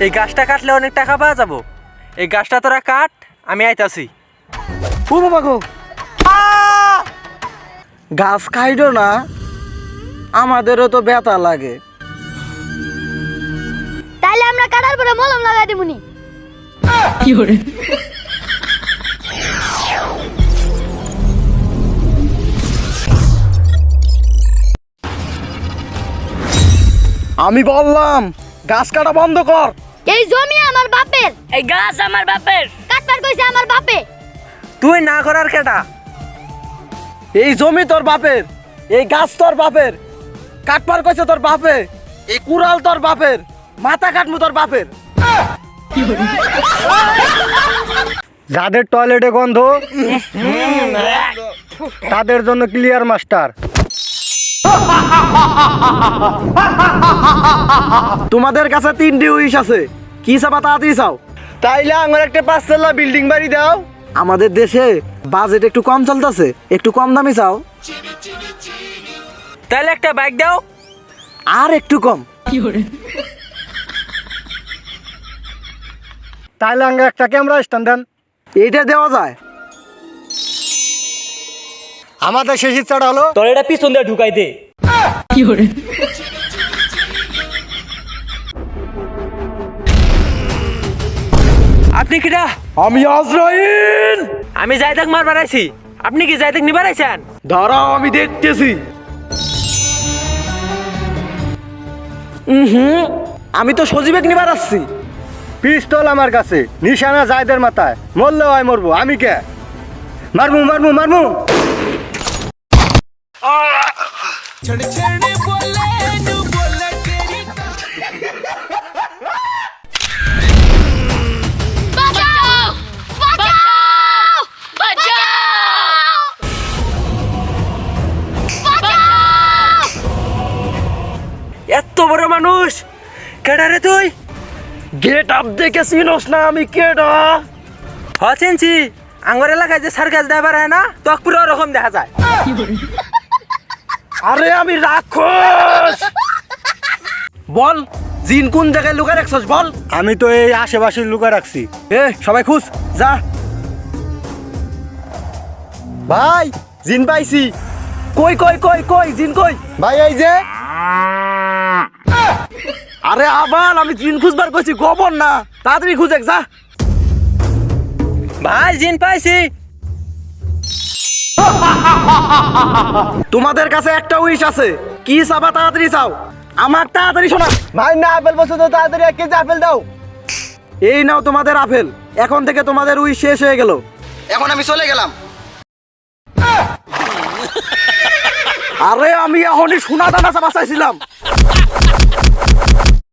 এই গাছটা কাটলে অনেক টাকা পাওয়া যাবো। এই গাছটা তোরা কাট, আমি আইতাছি। ও বাবা গো, গাছ খাইডো না, আমাদেরও তো ব্যথা লাগে। তাইলে আমরা কাটার পরে মলম লাগাই দিবনি। কি করে? আমি বললাম গাছ কাটা বন্ধ কর। এই জমি আমার বাপের, এই গাছ আমার বাপের। কাটবার কইছে আমার বাপে। তুই না করার কেটা? এই জমি তোর বাপের, এই গাছ তোর বাপের, কাটবার কইছে তোর বাপে, এই কুড়াল তোর বাপের, মাথা কাটমু তোর বাপের। যাদের টয়লেটে গন্ধ তাদের জন্য ক্লিয়ার মাস্টার। তোমাদের কাছে 3টি উইশ আছে, কি চাবা তাড়াতাড়ি চাও। তাইলে আমার একটা 5 তলা বিল্ডিং বাড়ি দাও। আমাদের দেশে বাজেট একটু কম চলতেছে, একটু কম দামি চাও। তাহলে একটা বাইক দাও। আর একটু কম। কি করে? তাইলে আঙ্গে একটা ক্যামেরা স্ট্যান্ড দেন। এইটা দেওয়া যায়। আমাদের শেষ ইচ্ছাটা হলো তোর এটা পিছন দিয়ে ঢুকাই দে। কি করে? আপনি কিটা? আমি আজরাইল। আমি জায়দাক মার বাড়াইছি, আপনি কি জায়দাক নিবার আইছেন? দাঁড়াও আমি দেখতেছি। আমি তো সজীবেক নিবার আসছি। পিস্তল আমার কাছে, নিশানা জায়দের মাথায়, মরলেও হয় মরবো, আমি কে? মারমু মারমু মারমু। বাঁচাও! বাঁচাও! বাঁচাও! বাঁচাও! এত বড় মানুষ, কেডা রে তুই? গেট আপ দেখে চিনোস না আমি কেডা? চিনছি, আঙ্গর এলাকায় যে সার্কাস ড্রাইভার হয় না, তো পুরো রকম দেখা যায়। কি করে? আরে আমি রাক্ষস। বল, জিন কোন জায়গায় লুকায় রাখছস বল। আমি তো এই আশেপাশে লুকা রাখছি। এ সবাই খুশ, যা। ভাই জিন পাইছি। কই কই কই কই জিন কই? ভাই এই যে। আরে আবার আমি জিন খুঁজবার কইছি, গোবর না, তাড়াতাড়ি খুঁজে যা। ভাই জিন পাইছি। তোমাদের কাছে একটা উইশ আছে, কি চাবা তাড়াতাড়ি চাও। আমার তাড়াতাড়ি শোনা। ভাই না আপেল বসে তো তাড়াতাড়ি 1 কেজি আপেল দাও। এই নাও তোমাদের আপেল, এখন থেকে তোমাদের উইশ শেষ হয়ে গেল। এখন আমি চলে গেলাম। আরে আমি এখনই সোনা দানা চাবা চাইছিলাম।